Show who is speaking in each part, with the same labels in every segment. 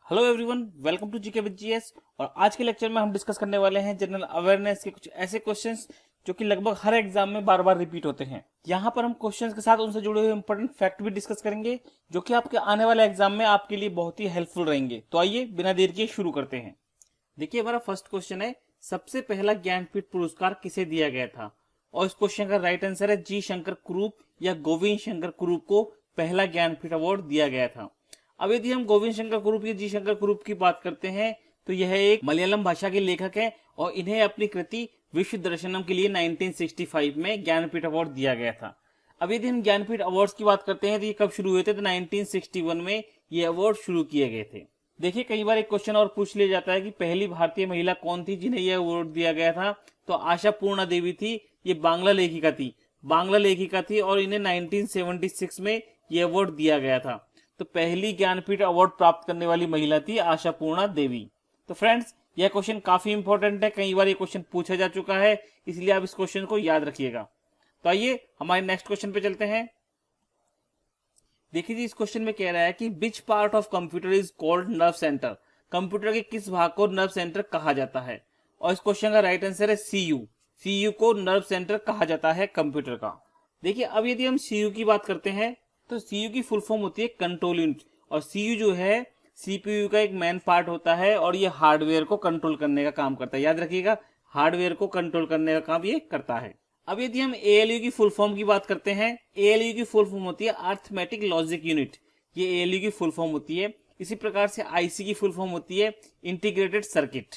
Speaker 1: Hello everyone, welcome to GK with GS. और आज के लेक्चर में हम डिस्कस करने वाले हैं जनरल अवेयरनेस के कुछ ऐसे क्वेश्चंस जो कि लगभग हर एग्जाम में बार बार रिपीट होते हैं। यहाँ पर हम क्वेश्चंस के साथ उनसे जुड़े हुए इंपॉर्टेंट फैक्ट भी डिस्कस करेंगे जो कि आपके आने वाले एग्जाम में आपके लिए बहुत ही हेल्पफुल रहेंगे। तो आइए बिना देर किए शुरू करते हैं। देखिए, हमारा फर्स्ट क्वेश्चन है, सबसे पहला ज्ञानपीठ पुरस्कार किसे दिया गया था? और इस क्वेश्चन का राइट आंसर है जी शंकर कुरूप या गोविंद शंकर कुरूप को पहला ज्ञानपीठ अवार्ड दिया गया था। अब यदि हम गोविंद शंकर कुरूप या जी शंकर कुरूप की बात करते हैं तो यह एक मलयालम भाषा के लेखक हैं और इन्हें अपनी कृति विश्व दर्शनम के लिए 1965 में ज्ञानपीठ अवार्ड दिया गया था। अब यदि हम ज्ञानपीठ अवार्ड्स की बात करते हैं तो ये कब शुरू हुए थे? तो 1961 में ये अवार्ड शुरू किए गए थे। देखिए, कई बार एक क्वेश्चन और पूछ लिया जाता है कि पहली भारतीय महिला कौन थी जिन्हें यह अवार्ड दिया गया था? तो आशा पूर्णा देवी थी। ये बांग्ला लेखिका थी और इन्हें 1976 में यह अवार्ड दिया गया था। तो पहली ज्ञानपीठ अवार्ड प्राप्त करने वाली महिला थी आशा पूर्णा देवी। तो फ्रेंड्स, यह क्वेश्चन काफी इंपॉर्टेंट है, कई बार ये क्वेश्चन पूछा जा चुका है, इसलिए आप इस क्वेश्चन को याद रखिएगा। तो आइए हमारे नेक्स्ट क्वेश्चन पे चलते हैं। देखिए जी, इस क्वेश्चन में कह रहा है कि which part of computer is called nerve centre? Computer के किस भाग को नर्व सेंटर कहा जाता है? और इस क्वेश्चन का राइट आंसर है सीयू को नर्व सेंटर कहा जाता है कंप्यूटर का। देखिए, अब यदि हम सीयू की बात करते हैं तो सीयू की फुल फॉर्म होती है कंट्रोल यूनिट। और सीयू जो है सीपीयू का एक मेन पार्ट होता है और ये हार्डवेयर को कंट्रोल करने का काम करता है। याद रखिएगा, हार्डवेयर को कंट्रोल करने का काम ये करता है। अब यदि हम एएलयू की फुल फॉर्म की बात करते हैं, एएलयू की फुल फॉर्म होती है अरिथमेटिक लॉजिक यूनिट। ये एएलयू की फुल फॉर्म होती है। इसी प्रकार से आईसी की फुल फॉर्म होती है इंटीग्रेटेड सर्किट।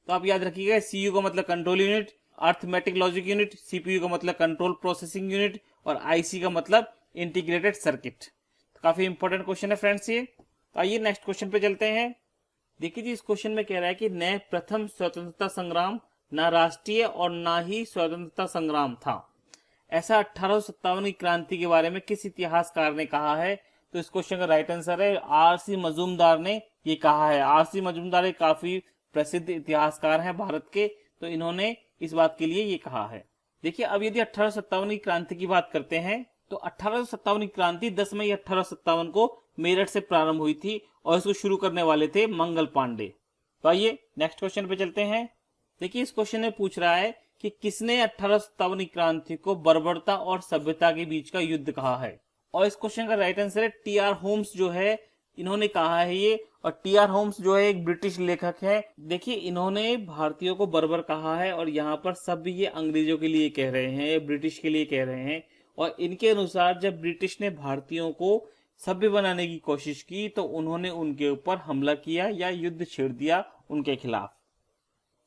Speaker 1: तो आप याद रखिएगा, सीयू का मतलब control unit, arithmetic logic unit, CPU का मतलब कंट्रोल प्रोसेसिंग यूनिट और आईसी का मतलब इंटीग्रेटेड सर्किट। तो काफी इंपॉर्टेंट क्वेश्चन है फ्रेंड्स ये। तो आइए नेक्स्ट क्वेश्चन पे चलते हैं। देखिए जी, इस क्वेश्चन में कह रहा है कि न प्रथम स्वतंत्रता संग्राम, ना राष्ट्रीय और ना ही स्वतंत्रता संग्राम था। ऐसा 1857 की क्रांति के बारे में किस इतिहासकार ने कहा है? तो इस क्वेश्चन का राइट आंसर है आरसी मजूमदार ने ये कहा है। आरसी मजूमदार एक काफी प्रसिद्ध इतिहासकार हैं भारत के, तो इन्होंने इस बात के लिए ये कहा है। देखिए, अब यदि 1857 की क्रांति की बात करते हैं तो 1857 की क्रांति 10 मई 1857 को मेरठ से प्रारंभ हुई थी और इसको शुरू करने वाले थे मंगल पांडे। तो आइए नेक्स्ट क्वेश्चन पे चलते हैं। देखिए, इस क्वेश्चन में पूछ रहा है कि किसने 1857 की क्रांति को बर्बरता और सभ्यता के बीच का युद्ध कहा है? और इस क्वेश्चन का राइट आंसर है टीआर होम्स जो है, इन्होंने कहा है ये। और टीआर होम्स जो है एक ब्रिटिश लेखक है। देखिए, इन्होंने भारतीयों को बर्बर कहा है और यहाँ पर सब ये अंग्रेजों के लिए कह रहे हैं, ब्रिटिश के लिए कह रहे हैं। और इनके अनुसार जब ब्रिटिश ने भारतीयों को सभ्य बनाने की कोशिश की तो उन्होंने उनके ऊपर हमला किया या युद्ध छेड़ दिया उनके खिलाफ।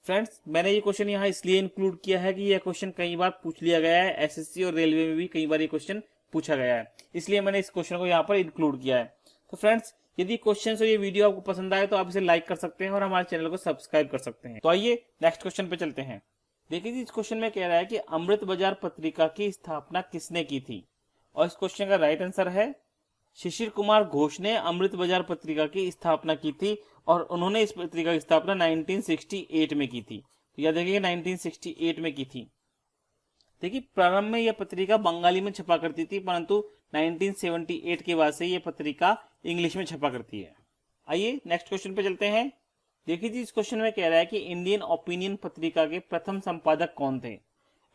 Speaker 1: फ्रेंड्स, मैंने ये क्वेश्चन यहाँ इसलिए इंक्लूड किया है कि यह क्वेश्चन कई बार पूछ लिया गया है, एसएससी और रेलवे में भी कई बार ये क्वेश्चन पूछा गया है, इसलिए मैंने इस क्वेश्चन को यहाँ पर इंक्लूड किया है। तो फ्रेंड्स, यदि क्वेश्चन और ये वीडियो आपको पसंद आए तो आप इसे लाइक कर सकते हैं और हमारे चैनल को सब्सक्राइब कर सकते हैं। तो आइए नेक्स्ट क्वेश्चन पे चलते हैं। देखिए जी, इस क्वेश्चन में कह रहा है कि अमृत बाजार पत्रिका की स्थापना किसने की थी? और इस क्वेश्चन का राइट आंसर है शिशिर कुमार घोष ने अमृत बाजार पत्रिका की स्थापना की थी और उन्होंने इस पत्रिका की स्थापना 1968 में की थी। तो याद रखिएगा, 1968 में की थी। देखिए, प्रारंभ में यह पत्रिका बंगाली में छपा करती थी, परंतु 1978 के बाद से यह पत्रिका इंग्लिश में छपा करती है। आइए नेक्स्ट क्वेश्चन पे चलते हैं। देखिए जी, इस क्वेश्चन में कह रहा है कि इंडियन ओपिनियन पत्रिका के प्रथम संपादक कौन थे?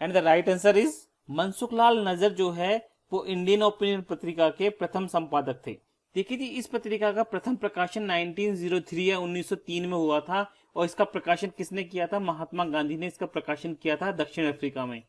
Speaker 1: And the right answer is Mansukhlal नजर जो है वो इंडियन ओपिनियन पत्रिका के प्रथम संपादक थे। देखिए जी, इस पत्रिका का प्रथम प्रकाशन 1903 या 1903 में हुआ था और इसका प्रकाशन किसने किया था? महात्मा गांधी ने इसका प्रकाशन किया था दक्षिण अफ्रीका में।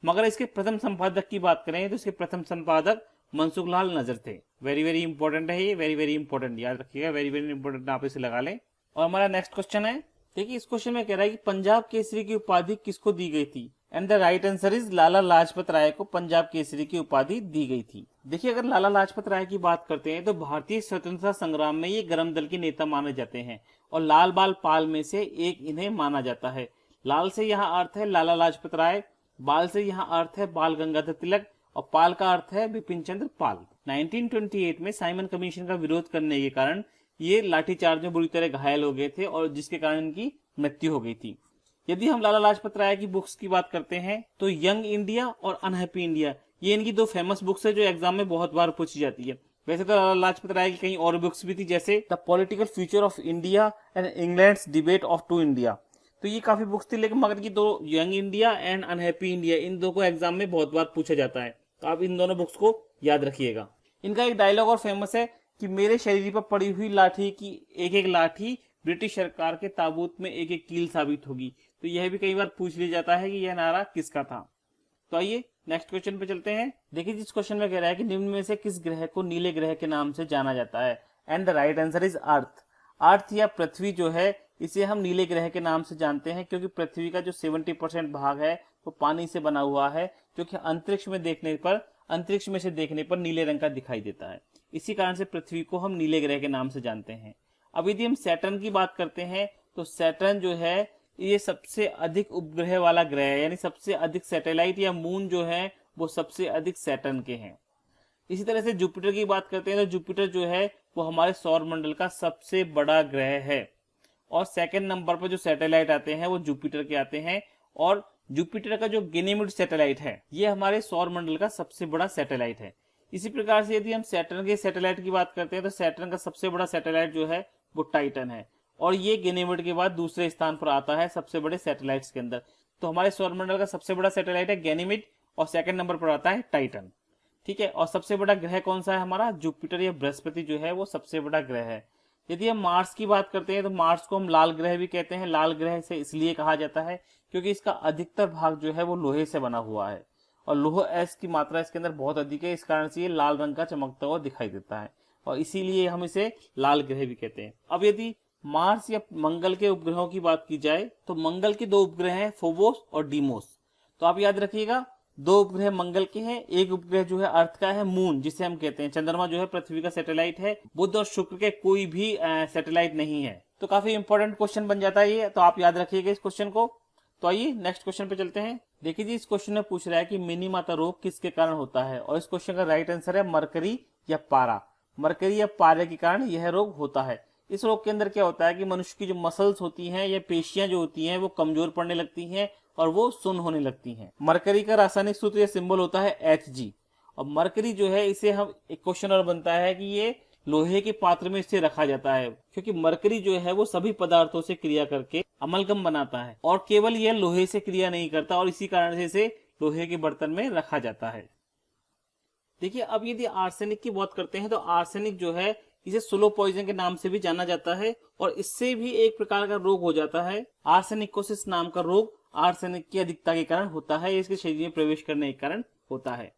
Speaker 1: मगर इसके प्रथम संपादक की बात करें तो इसके प्रथम संपादक मनसुखलाल नजर थे। वेरी वेरी इंपॉर्टेंट है ये, वेरी वेरी इंपॉर्टेंट, याद रखिएगा, वेरी वेरी इंपॉर्टेंट, आप इसे लगा लें। और हमारा नेक्स्ट क्वेश्चन है। देखिए, इस क्वेश्चन में कह रहा है कि पंजाब केसरी की उपाधि किसको दी गई थी? And the right answer is Lala Lajpat Rai को पंजाब केसरी की उपाधि दी गई थी। देखिए, अगर लाला लाजपत राय की बात करते हैं तो भारतीय स्वतंत्रता संग्राम में ये गरम दल के नेता माने जाते हैं और लाल बाल पाल में से एक इन्हें माना जाता है। लाल से यहाँ अर्थ है लाला लाजपत राय, बाल से यहाँ अर्थ है बाल गंगाधर तिलक और पाल का अर्थ है बिपिन चंद्र पाल। 1928 में साइमन कमीशन का विरोध करने के कारण ये लाठीचार्ज में बुरी तरह घायल हो गए थे और जिसके कारण इनकी मृत्यु हो गई थी। यदि हम लाला लाजपत राय की बुक्स की बात करते हैं तो यंग इंडिया और अनहैप्पी इंडिया, ये इनकी दो फेमस बुक्स है जो एग्जाम में बहुत बार पूछी जाती है। वैसे तो लाला लाजपत राय की कई और बुक्स भी थी, जैसे the political future of India and England's debate of to India. तो ये काफी बुक्स थी, लेकिन मगर की दो, young India and unhappy India, इन दो को एग्जाम में बहुत बार पूछा जाता है, तो आप इन दोनों बुक्स को याद रखिएगा। इनका एक डायलॉग और फेमस है कि मेरे शरीर पर पड़ी हुई लाठी की एक एक लाठी ब्रिटिश सरकार के ताबूत में एक एक कील साबित होगी। तो यह भी कई बार पूछ लिया जाता है कि यह नारा किसका था। तो आइए नेक्स्ट क्वेश्चन पे चलते हैं। देखिए जिस क्वेश्चन में कह रहा है कि निम्न में से किस ग्रह को नीले ग्रह के नाम से जाना जाता है, and the right answer is earth. Earth या पृथ्वी जो है, इसे हम नीले ग्रह के नाम से जानते हैं क्योंकि पृथ्वी का जो 70% भाग है वो पानी से बना हुआ है, जो कि अंतरिक्ष में से देखने पर नीले रंग का दिखाई देता है। इसी कारण से पृथ्वी को हम नीले ग्रह के नाम से जानते हैं। अब यदि हम सैटर्न की बात करते हैं तो सैटर्न जो है ये सबसे अधिक उपग्रह वाला ग्रह है, यानी सबसे अधिक सैटेलाइट या मून जो है वो सबसे अधिक सैटर्न के हैं। इसी तरह से जुपिटर की बात करते हैं तो जुपिटर जो है वो हमारे सौर मंडल का सबसे बड़ा ग्रह है, और सेकंड नंबर पर जो सैटेलाइट आते हैं वो जुपिटर के आते हैं। और जुपिटर का जो गैनीमेड सैटेलाइट है ये हमारे सौर मंडल का सबसे बड़ा सैटेलाइट है। इसी प्रकार से यदि हम सैटर्न के सैटेलाइट की बात करते हैं तो सैटर्न का सबसे बड़ा सैटेलाइट जो है वो टाइटन है, और ये गैनीमेड के बाद दूसरे स्थान पर आता है सबसे बड़े सैटेलाइट्स के अंदर। तो हमारे सौरमंडल का सबसे बड़ा सैटेलाइट है गैनीमेड, और सेकंड नंबर पर आता है टाइटन। ठीक है, और सबसे बड़ा ग्रह कौन सा है हमारा, जुपिटर या बृहस्पति जो है वो सबसे बड़ा ग्रह है। यदि हम मार्स की बात करते हैं तो मार्स को हम लाल ग्रह भी कहते हैं। लाल ग्रह से इसलिए कहा जाता है क्योंकि इसका अधिकतर भाग जो है वो लोहे से बना हुआ है, और लोह एस की मात्रा इसके अंदर बहुत अधिक है, इस कारण से ये लाल रंग का चमकता हुआ दिखाई देता है, और इसीलिए हम इसे लाल ग्रह भी कहते हैं। अब यदि मार्स या मंगल के उपग्रहों की बात की जाए तो मंगल के दो उपग्रह हैं, फोबोस और डीमोस। तो आप याद रखिएगा, दो उपग्रह मंगल के हैं, एक उपग्रह जो है अर्थ का है, मून जिसे हम कहते हैं। चंद्रमा जो है पृथ्वी का सैटेलाइट है, बुध और शुक्र के कोई भी सैटेलाइट नहीं है। तो काफी इंपॉर्टेंट क्वेश्चन बन जाता है ये, तो आप याद रखिएगा इस क्वेश्चन को। तो आइए नेक्स्ट क्वेश्चन पे चलते हैं। देखिए जी, इस क्वेश्चन में पूछ रहा है कि मिनी माता रोग किसके कारण होता है, और इस क्वेश्चन का राइट आंसर है मरकरी या पारा। मरकरी या पारा के कारण यह रोग होता है। इस रोग के अंदर क्या होता है कि मनुष्य की जो मसल्स होती हैं या पेशियां जो होती हैं वो कमजोर पड़ने लगती हैं और वो सुन्न होने लगती हैं। मरकरी का रासायनिक सूत्र या सिंबल होता है Hg, और मरकरी जो है इसे हम, एक क्वेश्चन और बनता है कि ये लोहे के पात्र में इसे रखा जाता है, क्योंकि मरकरी जो है वो सभी पदार्थों से क्रिया करके अमलगम बनाता है, और केवल यह लोहे से क्रिया नहीं करता, और इसी कारण से इसे लोहे के बर्तन में रखा जाता है। देखिए, अब यदि आर्सेनिक की बात करते हैं तो आर्सेनिक जो है इसे स्लो पॉइजन के नाम से भी जाना जाता है, और इससे भी एक प्रकार का रोग हो जाता है आर्सेनिकोसिस नाम का रोग। आर्सेनिक की अधिकता के कारण होता है, इसके शरीर में प्रवेश करने के कारण होता है।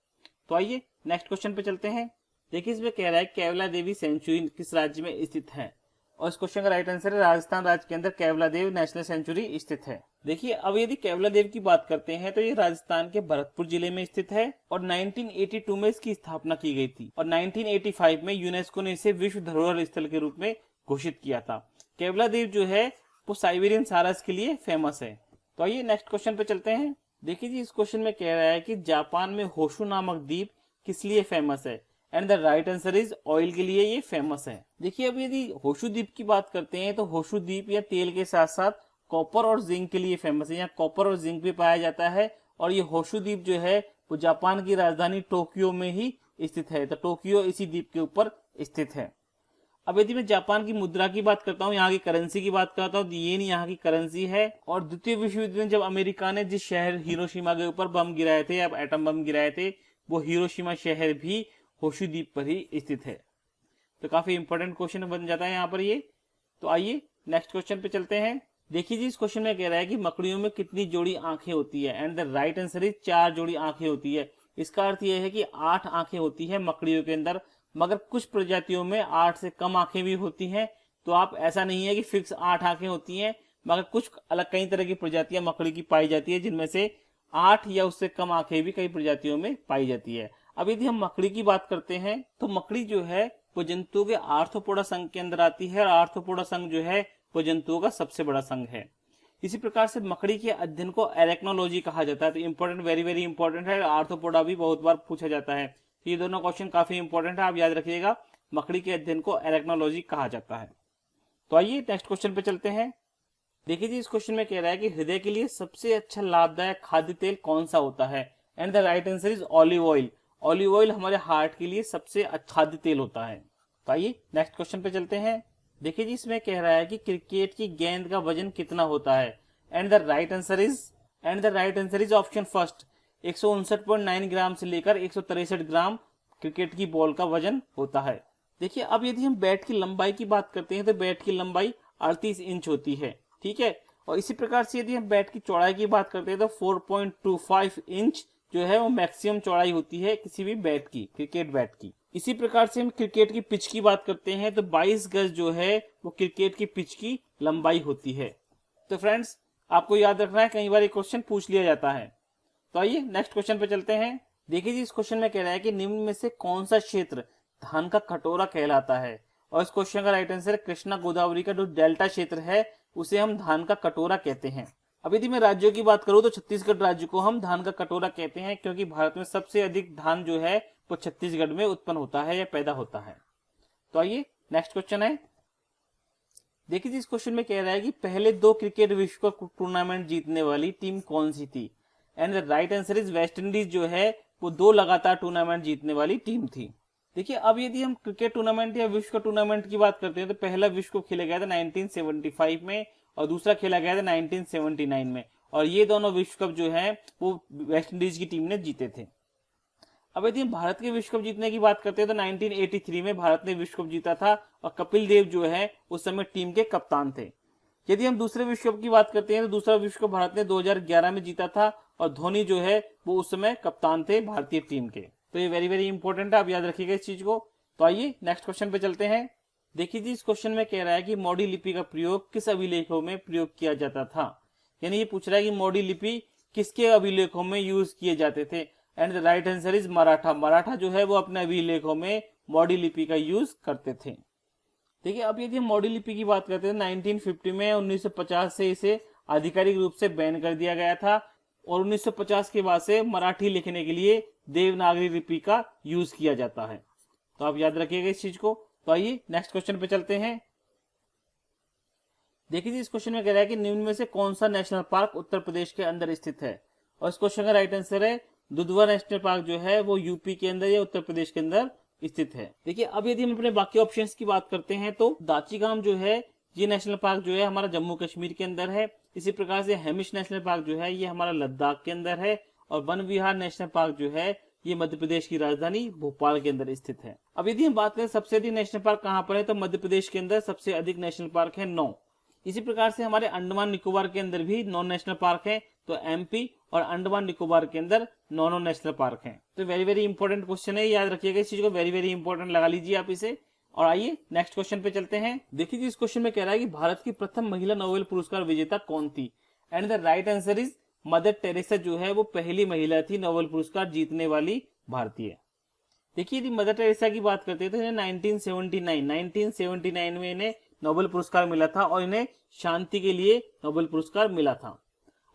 Speaker 1: तो आइए नेक्स्ट क्वेश्चन पे चलते हैं। देखिए, इसमें कह रहा है कैवला देवी सेंचुरी किस राज्य में स्थित है, और इस क्वेश्चन का राइट आंसर है राजस्थान राज्य के अंदर कैवला देव नेशनल सेंचुरी स्थित है। देखिए, अब यदि कैवला देव की बात करते हैं तो ये राजस्थान के भरतपुर जिले में स्थित है, और 1982 में इसकी स्थापना की गई थी, और 1985 में यूनेस्को ने इसे विश्व धरोहर स्थल के रूप में घोषित किया था। कैवला देव जो है वो साइबेरियन सारस के लिए फेमस है। तो आइए नेक्स्ट क्वेश्चन पे चलते हैं। देखिए जी, इस क्वेश्चन में कह रहा है कि जापान में होशु नामक द्वीप किस लिए फेमस है, and the right answer is oil के लिए ये फेमस है। देखिए, अब यदि होशु द्वीप की बात करते हैं तो होशु द्वीप या तेल के साथ साथ कॉपर और जिंक के लिए फेमस है। यहाँ कॉपर और जिंक भी पाया जाता है, और ये होशु द्वीप जो है वो जापान की राजधानी टोक्यो में ही स्थित है। तो टोक्यो इसी द्वीप के ऊपर स्थित है। अब यदि मैं जापान की मुद्रा की बात करता हूँ, यहाँ की करेंसी की बात करता हूँ, तो येन यहाँ की करेंसी है। और द्वितीय विश्व युद्ध में जब अमेरिका ने जिस शहर हिरोशिमा के ऊपर बम गिराए थे या एटम बम गिराए थे, वो हिरोशिमा शहर भी होशु द्वीप पर ही स्थित है। तो काफी इंपॉर्टेंट क्वेश्चन बन जाता है यहाँ पर ये। तो आइए नेक्स्ट क्वेश्चन पे चलते हैं। देखिए जी, इस क्वेश्चन में कह रहा है कि मकड़ियों में कितनी जोड़ी आंखें होती है, and the right answer is 4 जोड़ी आंखें होती है। इसका अर्थ यह है कि 8 आंखें होती है मकड़ियों के अंदर, मगर कुछ प्रजातियों में 8 से कम आंखें भी होती हैं। तो आप, ऐसा नहीं है कि फिक्स 8 आंखें होती हैं, मगर कुछ अलग कई तरह की प्रजातियां मकड़ी की पाई जाती है, जिनमें से 8 या उससे कम आंखें भी कई प्रजातियों में पाई जाती है। अब यदि हम मकड़ी की बात करते हैं तो मकड़ी जो है वो जंतुओं के आर्थ्रोपोडा संघ के अंदर आती है, और आर्थ्रोपोडा संघ जो है वो जंतुओं का सबसे बड़ा संघ है। इसी प्रकार से मकड़ी के अध्ययन को एरेक्नोलॉजी कहा जाता है। तो इंपॉर्टेंट, वेरी वेरी इंपॉर्टेंट है। आर्थ्रोपोडा भी बहुत बार पूछा जाता है, तो ये दोनों क्वेश्चन काफी इंपॉर्टेंट है, आप याद रखिएगा। मकड़ी के अध्ययन को एरेक्नोलॉजी कहा जाता है। तो आइए नेक्स्ट क्वेश्चन पे चलते हैं। देखिए जी, इस क्वेश्चन में कह रहा है कि हृदय के लिए सबसे अच्छा लाभदायक खाद्य तेल कौन सा होता है, and the right answer is olive oil. Olive oil हमारे हार्ट के लिए सबसे अच्छा खाद्य तेल होता है। तो आइए नेक्स्ट क्वेश्चन पे चलते हैं। देखिए जी, इसमें कह रहा है कि क्रिकेट की गेंद का वजन कितना होता है, and the right answer is option first 159.9 ग्राम से लेकर 163 ग्राम क्रिकेट की बॉल का वजन होता है। देखिए, अब यदि हम बैट की लंबाई की बात करते हैं तो बैट की लंबाई 38 इंच होती है, ठीक है। और इसी प्रकार से यदि हम बैट की चौड़ाई की बात करते हैं तो 4.25 इंच जो है वो मैक्सिमम चौड़ाई होती है किसी भी बैट की, क्रिकेट बैट की। इसी प्रकार से हम क्रिकेट की पिच की बात करते हैं तो 22 गज जो है वो क्रिकेट की पिच की लंबाई होती है। तो फ्रेंड्स, आपको याद रखना है, कई बार ये क्वेश्चन पूछ लिया जाता है। तो आइए नेक्स्ट क्वेश्चन पे चलते हैं। देखिए जी, इस क्वेश्चन में कह रहा है कि निम्न में से कौन सा क्षेत्र धान का कटोरा कहलाता है, और इस क्वेश्चन का राइट आंसर है कृष्णा गोदावरी का जो डेल्टा क्षेत्र है उसे हम धान का कटोरा कहते हैं। अब यदि मैं राज्यों की बात करूं तो छत्तीसगढ़ राज्य को हम धान का कटोरा कहते हैं, क्योंकि भारत में सबसे अधिक धान जो है वो छत्तीसगढ़ में उत्पन्न होता है या पैदा होता है। तो आइए नेक्स्ट क्वेश्चन है। देखिए, इस क्वेश्चन में कह रहा है कि पहले 2 क्रिकेट विश्व कप टूर्नामेंट जीतने वाली टीम कौन सी थी, and the right answer is West Indies जो है वो 2 लगातार टूर्नामेंट जीतने वाली टीम थी। देखिए, अब यदि हम क्रिकेट टूर्नामेंट या विश्व कप टूर्नामेंट की बात करते हैं तो पहला विश्व कप खेला गया था 1975 में और दूसरा खेला गया था 1979 में, और ये दोनों विश्व कप जो है वो वेस्ट इंडीज की टीम ने जीते थे। अब यदि हम भारत के विश्व कप जीतने की बात करते हैं तो 1983 में भारत ने विश्व कप जीता था और कपिल देव जो है उस समय टीम के कप्तान थे। यदि हम दूसरे विश्व कप की बात करते हैं तो दूसरा विश्व कप भारत ने 2011 में जीता था और धोनी जो है वो उस समय कप्तान थे भारतीय टीम के। तो ये वेरी वेरी इंपॉर्टेंट है, आप याद रखिएगा इस चीज को। तो आइए नेक्स्ट क्वेश्चन पे चलते हैं। देखिए जी, इस क्वेश्चन में कह रहा है कि मोडी लिपि का प्रयोग किस अभिलेखों में प्रयोग किया जाता था, यानी ये पूछ रहा है कि मोडी लिपि किसके अभिलेखों में यूज किए जाते थे, and the right answer is Maratha. Maratha जो है वो अपने अभिलेखों में मोडी लिपि का यूज करते थे। देखिए, अब यदि हम मोडी लिपि की बात करते हैं 1950 में 1950 से इसे आधिकारिक रूप से बैन कर दिया गया था और 1950 के बाद से मराठी लिखने के लिए देवनागरी लिपि का यूज किया जाता है। तो आप याद रखिएगा इस चीज को। तो आइए नेक्स्ट क्वेश्चन पे चलते हैं। देखिए, इस क्वेश्चन में कह रहा है कि निम्न में से कौन सा नेशनल पार्क उत्तर प्रदेश के अंदर स्थित है, और इस क्वेश्चन का राइट आंसर है दुधवा नेशनल पार्क जो है वो यूपी के अंदर या उत्तर प्रदेश के अंदर स्थित है। देखिए, अब यदि हम अपने बाकी ऑप्शंस की बात करते हैं तो दाचीगाम जो है ये नेशनल पार्क जो है हमारा जम्मू कश्मीर के अंदर है। इसी प्रकार से हेमिश नेशनल पार्क जो है ये हमारा लद्दाख के अंदर है, और वन विहार नेशनल पार्क जो है ये मध्य प्रदेश की राजधानी भोपाल के अंदर स्थित है। अब यदि हम बात करें सबसे अधिक नेशनल पार्क कहां पर है तो मध्य प्रदेश के अंदर सबसे अधिक नेशनल पार्क है 9। इसी प्रकार से हमारे अंडमान निकोबार के अंदर भी 9 नेशनल पार्क है, तो एमपी और अंडमान निकोबार के अंदर 9 नेशनल पार्क हैं। तो वेरी वेरी इंपॉर्टेंट क्वेश्चन है, याद रखिएगा इस चीज को, वेरी वेरी इंपॉर्टेंट लगा लीजिए आप इसे। और आइए नेक्स्ट क्वेश्चन पे चलते हैं। देखिए, इस क्वेश्चन में कह रहा है कि भारत की प्रथम महिला नोबेल पुरस्कार विजेता कौन थी, and the right answer is mother Teresa जो है वो पहली महिला थी नोबेल पुरस्कार जीतने वाली भारतीय। देखिए, यदि मदर टेरेसा की बात करते हैं तो इन्हें 1979 में इन्हें नोबेल पुरस्कार मिला था और इन्हें शांति के लिए नोबेल पुरस्कार मिला था।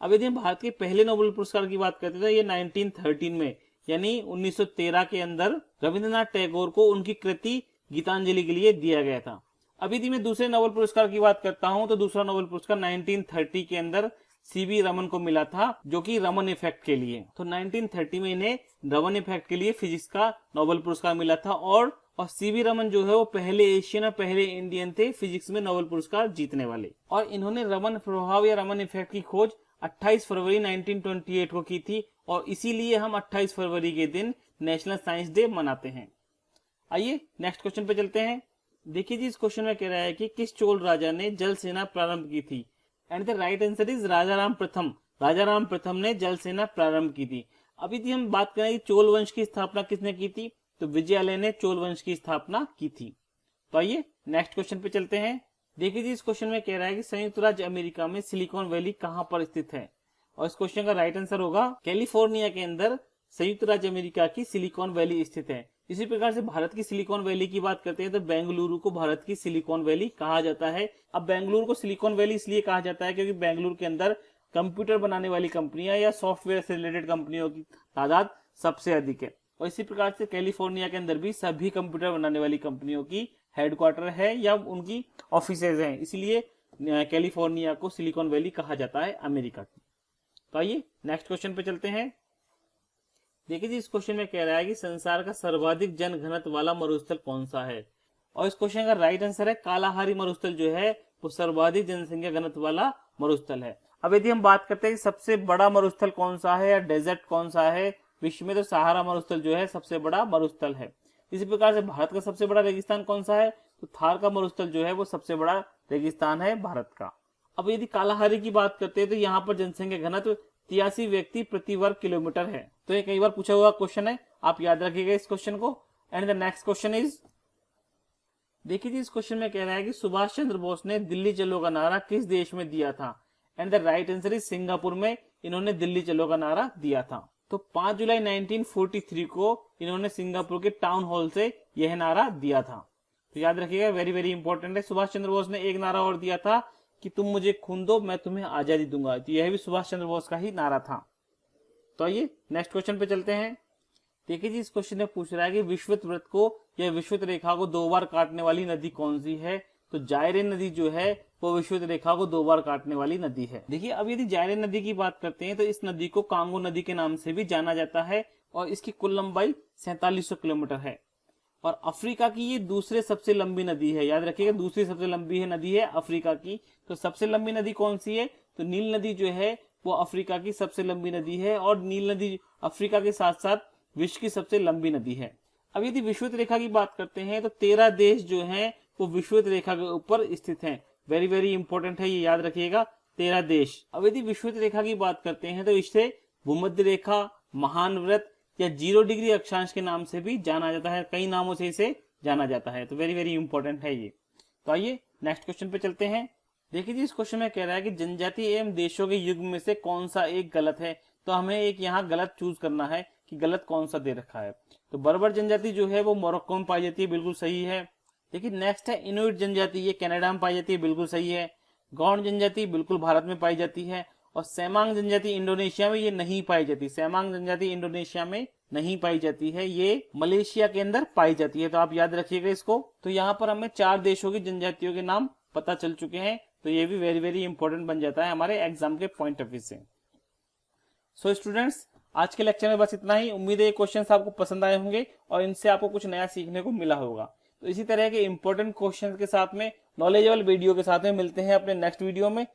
Speaker 1: अब यदि हम भारत के पहले नोबेल पुरस्कार की बात करते हैं तो ये 1913 में यानी 1913 के अंदर रविंद्रनाथ टैगोर को उनकी कृति गीतांजलि के लिए दिया गया था। अब यदि मैं दूसरे नोबेल पुरस्कार की बात करता हूं तो दूसरा नोबेल पुरस्कार 1930 के अंदर सीवी रमन को मिला था, जो कि रमन इफेक्ट के लिए। तो 1930 में इन्हें रमन इफेक्ट के लिए फिजिक्स का नोबेल पुरस्कार मिला था, और सीवी रमन जो है वो पहले एशियन और पहले इंडियन थे फिजिक्स में नोबेल पुरस्कार जीतने वाले। और इन्होंने रमन प्रभाव या रमन इफेक्ट की खोज 28 फरवरी 1928 को की थी, और इसीलिए हम 28 फरवरी के दिन नेशनल साइंस डे मनाते हैं। आइए नेक्स्ट क्वेश्चन पे चलते हैं। देखिए जी, इस क्वेश्चन में कह रहा है कि किस चोल राजा ने जल सेना प्रारंभ की थी, and the right answer is Rajaram प्रथम। राजाराम प्रथम ने जल सेना प्रारंभ की थी। अब यदि हम बात करें कि चोल वंश की स्थापना किसने की थी तो विजयालय ने चोल वंश की स्थापना की थी। तो आइए नेक्स्ट क्वेश्चन पे चलते हैं। देखिए जी, इस क्वेश्चन में कह रहा है कि संयुक्त राज्य अमेरिका में सिलिकॉन वैली कहां पर स्थित है, और इस क्वेश्चन का राइट आंसर होगा कैलिफोर्निया के अंदर संयुक्त राज्य अमेरिका की सिलिकॉन वैली स्थित है। इसी प्रकार से भारत की सिलिकॉन वैली की बात करते हैं तो बेंगलुरु को भारत की सिलिकॉन वैली कहा जाता है। अब बेंगलुरु को सिलिकॉन वैली इसलिए कहा जाता है क्योंकि बेंगलुरु के अंदर कंप्यूटर बनाने वाली कंपनियां या सॉफ्टवेयर से रिलेटेड कंपनियों की तादाद सबसे अधिक है, और इसी प्रकार से कैलिफोर्निया के अंदर भी सभी कंप्यूटर बनाने वाली कंपनियों की हेडक्वार्टर है या उनकी ऑफिसेज हैं, इसलिए कैलिफोर्निया को सिलिकॉन वैली कहा जाता है अमेरिका की। तो आइए नेक्स्ट क्वेश्चन पे चलते हैं। देखिए जी, इस क्वेश्चन में कह रहा है कि संसार का सर्वाधिक जन घनत्व वाला मरुस्थल कौन सा है, और इस क्वेश्चन का राइट आंसर है कालाहारी मरुस्थल जो है वो सर्वाधिक जनसंख्या घनत्व वाला मरुस्थल है। अब यदि हम बात करते हैं कि सबसे बड़ा मरुस्थल कौन सा है या डेजर्ट कौन सा है विश्व में, तो सहारा मरुस्थल जो है सबसे बड़ा मरुस्थल है। इसी प्रकार से भारत का सबसे बड़ा रेगिस्तान कौन सा है, तो थार का मरुस्थल जो है वो सबसे बड़ा रेगिस्तान है भारत का। अब यदि कालाहारी की बात करते हैं तो यहाँ पर जनसंख्या घनत्व 83 व्यक्ति प्रति वर्ग किलोमीटर है। तो ये कई बार पूछा हुआ क्वेश्चन है, आप याद रखिएगा इस क्वेश्चन को। And the next question is, देखिए जी, इस क्वेश्चन में कह रहा है कि सुभाष चंद्र बोस ने दिल्ली चलो का नारा किस देश में दिया था, and the right answer is Singapore में इन्होंने दिल्ली चलो का नारा दिया था। तो 5 जुलाई 1943 को इन्होंने सिंगापुर के टाउन हॉल से यह नारा दिया था। तो याद रखिएगा, वेरी वेरी इंपॉर्टेंट है। सुभाष चंद्र बोस ने एक नारा और दिया था कि तुम मुझे खून दो मैं तुम्हें आजादी दूंगा, तो यह भी सुभाष चंद्र बोस का ही नारा था। तो आइए नेक्स्ट क्वेश्चन पे चलते हैं। देखिए जी, इस क्वेश्चन में पूछ रहा है कि विषुवत वृत्त को या विषुवत रेखा को 2 बार काटने वाली नदी कौन सी है। तो जायरे नदी जो है वो विषुवत रेखा को 2 बार काटने वाली नदी है। देखिए, अब यदि जायरे नदी की बात करते हैं तो इस नदी को कांगो नदी के नाम से भी जाना जाता है और इसकी कुल लंबाई 4700 किलोमीटर है। और अफ्रीका की ये दूसरे सबसे लंबी नदी है, याद रखिएगा, दूसरी सबसे लंबी नदी है अफ्रीका की। तो सबसे लंबी नदी कौन सी है, तो नील नदी जो है वो अफ्रीका की सबसे लंबी नदी है, और नील नदी अफ्रीका के साथ साथ विश्व की सबसे लंबी नदी है। अब यदि विषुवत रेखा की बात करते हैं तो 13 देश जो हैं वो विषुवत रेखा के ऊपर स्थित हैं। वेरी वेरी इंपॉर्टेंट है, ये याद रखिएगा, 13 देश। अब यदि विषुवत रेखा की बात करते हैं तो इसे भूमध्य रेखा, महान वृत्त या 0 डिग्री अक्षांश के नाम से भी जाना जाता है, कई नामों से इसे जाना जाता है। तो वेरी वेरी इंपॉर्टेंट है ये। तो आइए नेक्स्ट क्वेश्चन पे चलते हैं। देखिए जी, इस क्वेश्चन में कह रहा है कि जनजाति एवं देशों के युग में से कौन सा एक गलत है। तो हमें एक यहाँ गलत चूज करना है कि गलत कौन सा दे रखा है। तो बर्बर जनजाति जो है वो मोरक्को में पाई जाती है, बिल्कुल सही है। देखिए नेक्स्ट है इनुइट जनजाति, ये कनाडा में पाई जाती है, बिल्कुल सही है। गौंड जनजाति बिल्कुल भारत में पाई जाती है। और सेमांग जनजाति इंडोनेशिया में ये नहीं पाई जाती, सेमांग जनजाति इंडोनेशिया में नहीं पाई जाती है, ये मलेशिया के अंदर पाई जाती है। तो आप याद रखिएगा इसको। तो यहाँ पर हमें 4 देशों की जनजातियों के नाम पता चल चुके हैं, तो ये भी वेरी वेरी इंपॉर्टेंट बन जाता है हमारे एग्जाम के पॉइंट ऑफ व्यू से। सो स्टूडेंट्स, आज के लेक्चर में बस इतना ही। उम्मीद है ये क्वेश्चंस आपको पसंद आए होंगे और इनसे आपको कुछ नया सीखने को मिला होगा। तो इसी तरह के इंपॉर्टेंट क्वेश्चंस के साथ में, नॉलेजेबल वीडियो के साथ में मिलते हैं अपने नेक्स्ट वीडियो में।